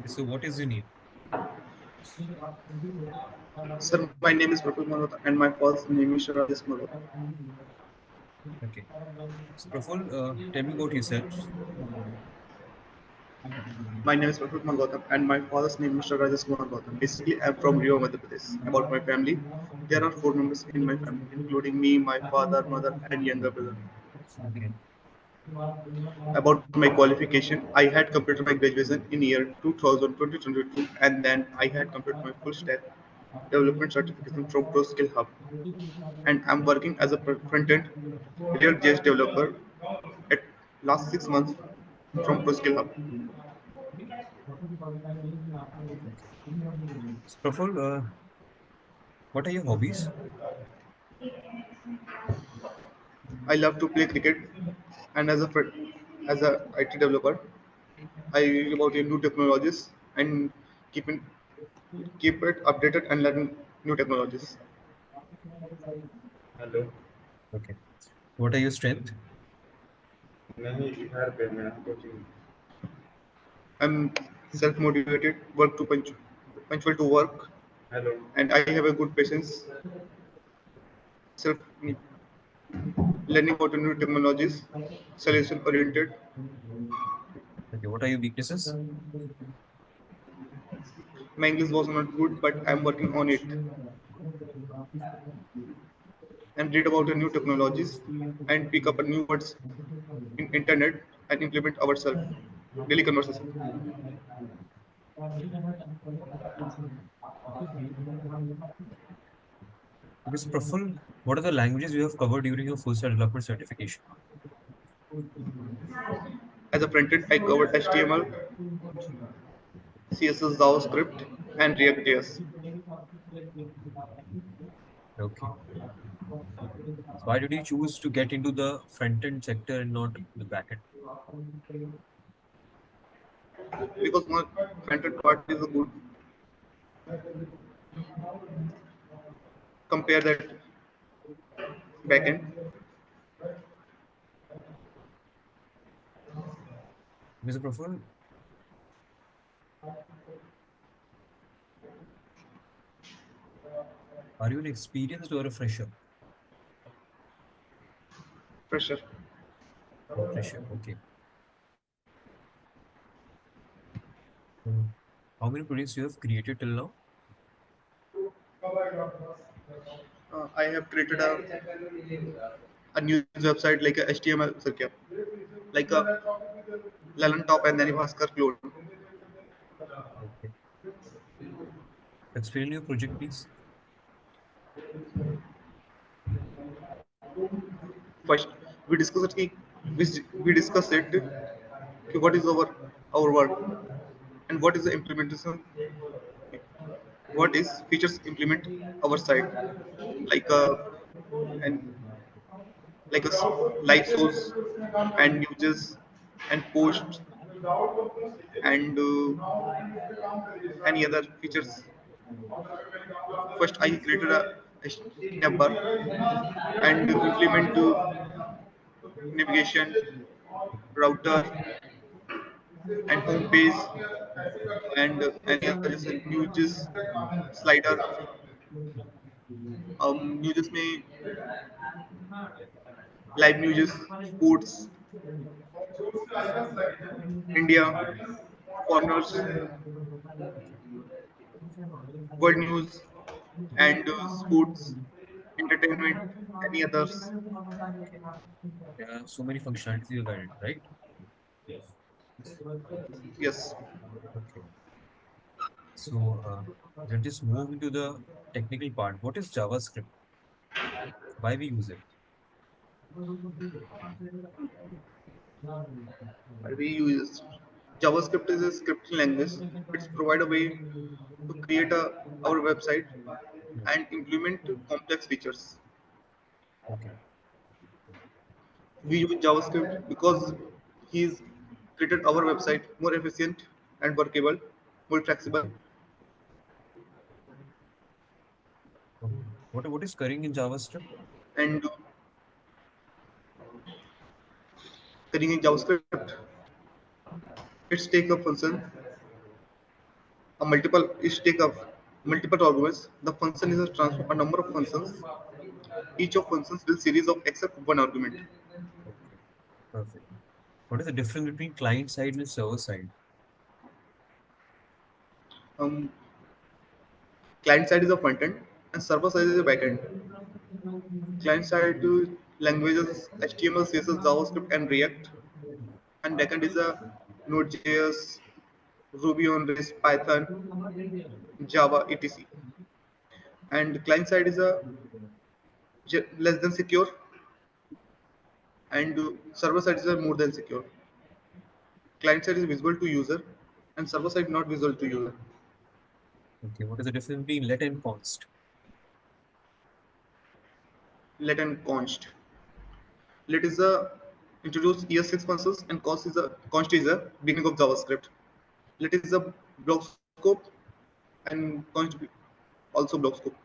So what is your name? Sir, my name is Prafful and my first name is Rajesh Malhotra. Okay. So Praful, tell me about yourself. My name is Prafful Gautam and my father's name is Rajesh Gautam. Basically, I'm from Rio, Madhya Pradesh. About my family, there are four members in my family, including me, my father, mother, and younger brother. Okay. About my qualification, I had completed my graduation in year 2000, 2022, and then I had completed my full stack development certification from ProSkill Hub. And I'm working as a front-end React.js developer at last 6 months from ProSkill Hub. Okay. So Praful, what are your hobbies? I love to play cricket, and as a IT developer, I read about new technologies and keep in, keep it updated and learn new technologies. Hello Okay. What are your strengths? नहीं घर पे मैं coaching I'm self-motivated, work to punctual to work, hello and I have a good patience, self learning about new technologies, solution oriented. Okay. What are your weaknesses? My English was not good, but I'm working on it. And read about the new technologies and pick up a new words in internet and implement ourselves. Daily conversation. Okay. So Praful, what are the languages you have covered during your full stack developer certification? As a front end, I covered HTML, CSS, JavaScript, and React.js. Okay. So why did you choose to get into the front end sector and not the back end? Because my front end part is a good. Compare that backend. Mr. Praful, are you an experienced or a fresher? Pressure. A fresher. Okay. So how many projects you have created till now? I have created a news website like a HTML circuit, like a Lalan top and then Bhaskar clone. Okay. Explain your project, please. First, we discuss it. We discuss it. What is our work and what is the implementation? What is features implement our site like a and like a live source and newses and posts and any other features. First, I created a snap bar and implement navigation, router, and home page, and any other just news slider. News में live news, sports, India, corners, world news, and sports, entertainment, any others. Okay. There are so many functionalities you have added, right? Yes. Okay. So let's just move into the technical part. What is JavaScript? Why we use it? We use JavaScript is a scripting language. It's provide a way to create our website Hmm. and implement complex features. Okay. We use JavaScript because he's created our website more efficient and workable, more flexible, Okay. Okay. What is currying in JavaScript? and running in JavaScript. It's take a function A multiple is take of multiple arguments. The function is a transform a number of functions. Each of functions will series of except one argument. Okay, perfect. What is the difference between client side and server side? Um, Client side is a front end and server side is a back end. Client side languages HTML, CSS, JavaScript, and React, and backend is a Node.js, Ruby on Rails, Python, Java, etc. And client side is a less than secure, and server side is a more than secure. Client side is visible to user, and server side not visible to user. Okay, what is the difference between let and const? Let and const. Let is a introduce ES6 functions, and const is a beginning of JavaScript. Let is a block scope, and const also block scope.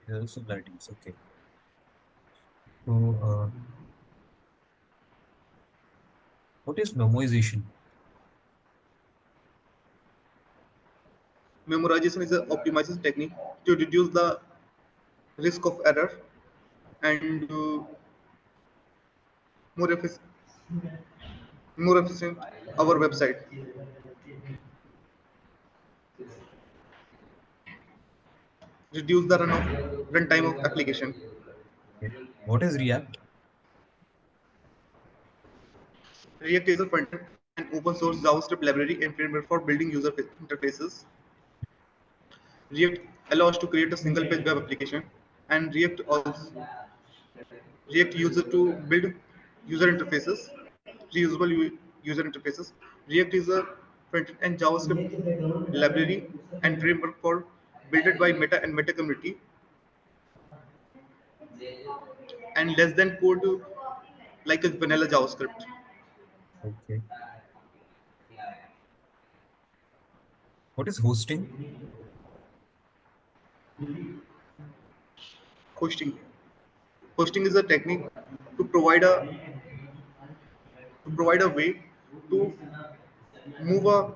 There are similarities. Okay. So, what is memoization? Memorization is a optimization technique to reduce the risk of error and more efficient, more efficient our website. Reduce the runtime of application. Okay. What is React? React is a frontend and open source JavaScript library and framework for building user interfaces. React allows to create a single page web application, and React user to build user interfaces, reusable user interfaces. React is a front end JavaScript library and framework for built by Meta and Meta community, and less than code like a vanilla JavaScript. Okay. What is hosting? Hosting. Hosting is a technique to provide a way to move a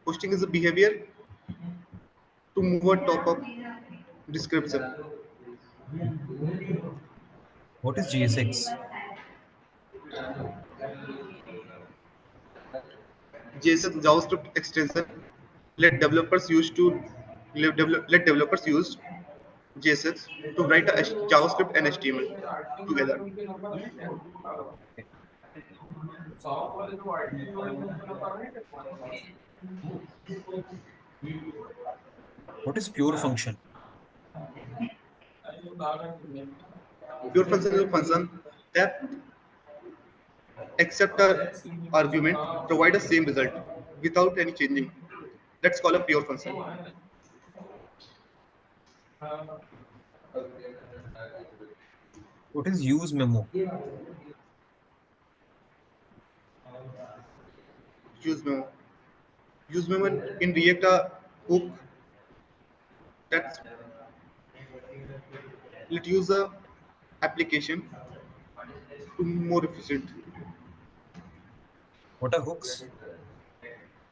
hosting is a behavior to move a top of description. What is JSX? JSON JavaScript extension let developers use to let developers use JSX to write a JavaScript and HTML together. Okay. What is pure function? Pure function is a function that accept a argument provide the same result without any changing. That's called a pure function. What is use memo? Use memo. Use memo in React a hook that let use a application to more efficient. What are hooks?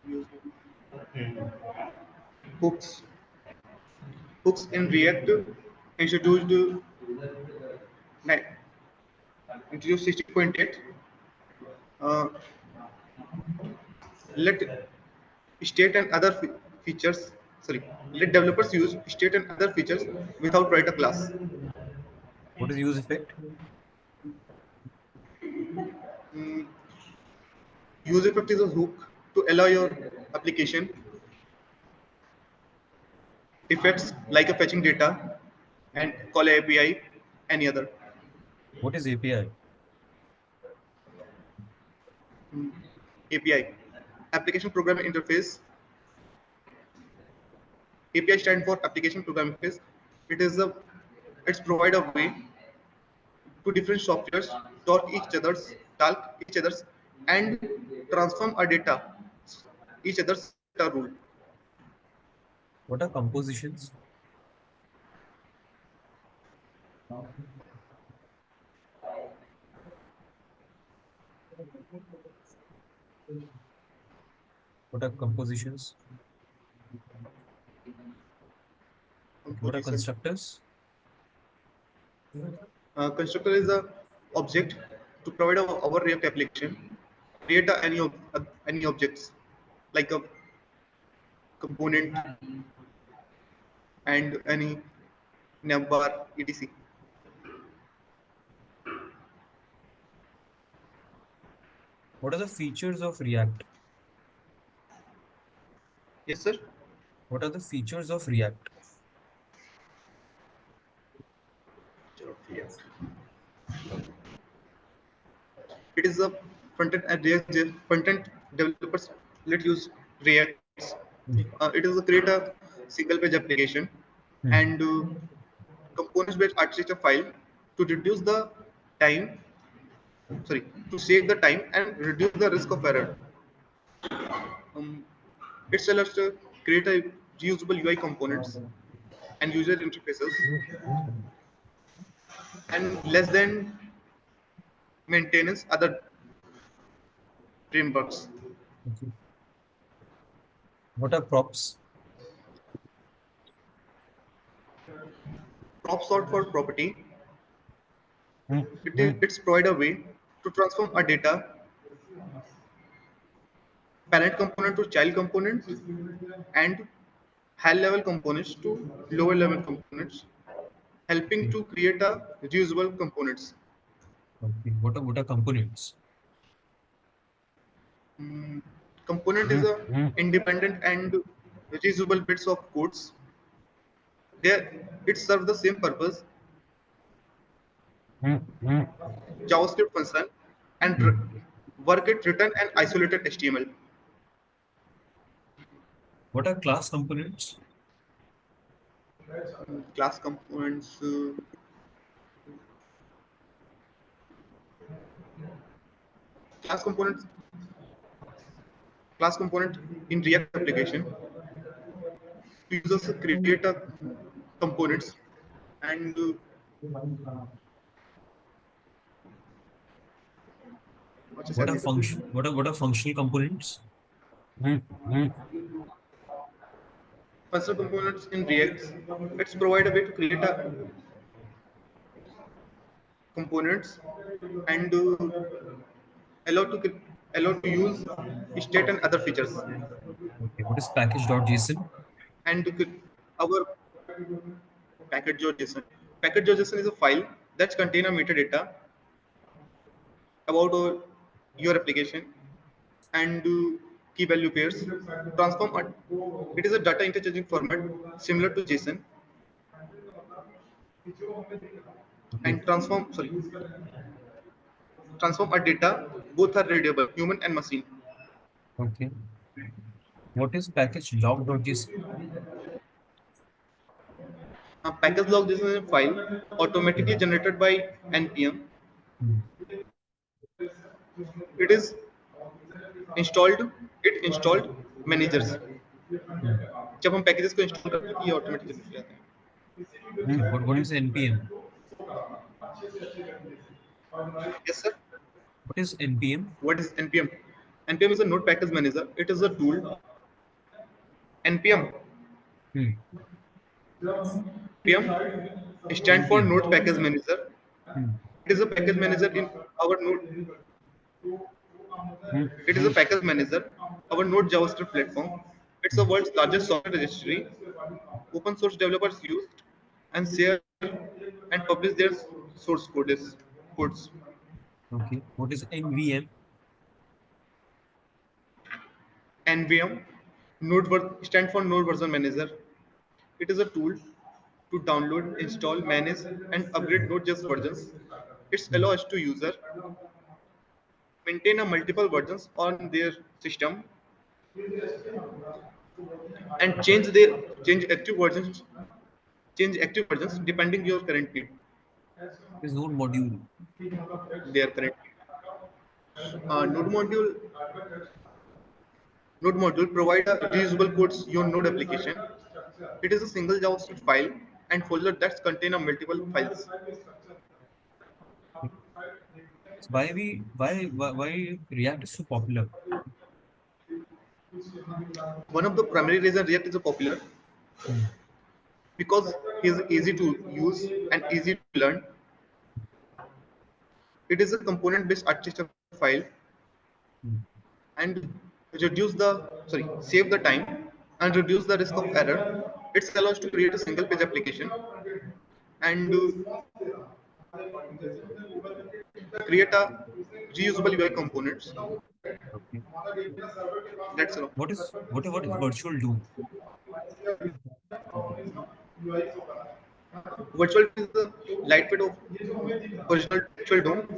Use hooks. Hooks in React introduced ni- introduced 16.8. Uh, let state and other features. Sorry, let developers use state and other features without write a class. What is use effect? Mm, Use effect is a hook to allow your application effects like a fetching data and call API, any other. What is API? API, application programming interface. API stand for application programming interface. It is a it's provide a way to different softwares talk each others and transform a data each other's data rule. What are compositions? What are compositions? Okay, what are composition. constructors? Constructor is a object to provide our React application. Create any objects like a component and any navbar etc. What are the features of React? Yes, sir. What are the features of React? React. It is a front-end and React front-end developers let use Reacts. Hmm. It is a create a single-page application Hmm. and components-based architecture file to reduce the time. Sorry, to save the time and reduce the risk of error. Um, it allows to create a reusable UI components and user interfaces and less than maintenance other frameworks. Okay. What are props? Prop sort for property. Hmm. Hmm. It's provide a way to transform a data parent component to child component and high level components to lower level components, helping Okay. to create a reusable components. Okay. What are components? Mm, Component Hmm. is a Hmm. independent and reusable bits of codes. It serves the same purpose, Hmm. Hmm. JavaScript function, and Hmm. work it written and isolated HTML. What are class components? Class components, class components, class component in React application. Users create a components and what is What are it? function? What are functional components? Hmm. Hmm. Functional components in React. It's provide a way to create a components and allow to allow to use state and other features Okay. What is package.json? and our package.json. Package.json is a file that contains a metadata about your application and key value pairs. Transform. It is a data interchanging format similar to JSON Okay. and transform a data. Both are readable, human and machine. Okay. What is package log.json? A package log JSON is a file automatically generated by npm. Hmm. It is installed. It installed managers. Hmm. जब हम packages को install करते हैं ये automatically हो जाता है. Hmm. What is npm? Yes, sir. What is npm? What is npm? npm is a node package manager. It is a tool. npm Hmm. npm stand for npm. node package manager. Hmm. It is a package manager in our node. Hmm. It is a Hmm. package manager, our Node JavaScript platform. It's the Hmm. world's largest software registry. Open source developers use and share and publish their source codes. Okay. What is nvm? NVM, stand for Node Version Manager. It is a tool to download, install, manage, and upgrade Node.js versions. It Hmm. allows to user maintain a multiple versions on their system and change active versions depending your current need. What is node module? Their current node module provide a reusable codes your node application. It is a single JavaScript file and folder that contain a multiple files. So why React is so popular? One of the primary reasons React is a popular Hmm. because it is easy to use and easy to learn. It is a component-based architecture file Hmm. and save the time and reduce the risk of error. It allows to create a single page application and create a reusable UI components. Okay. That's all. What is virtual DOM? Virtual is the lightweight of original virtual DOM.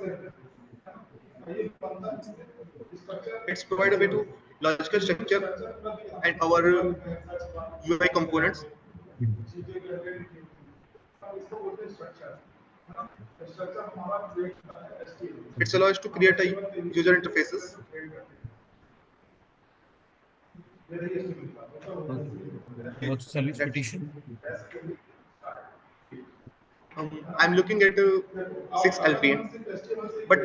It's provide a way to logical structure and our UI components. Hmm. It Okay. allows to create a user interfaces. Okay. What's the service That's petition? I'm looking at 6 LPN, but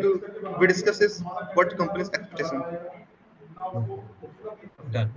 we discuss is what company's expectation. Okay. Done.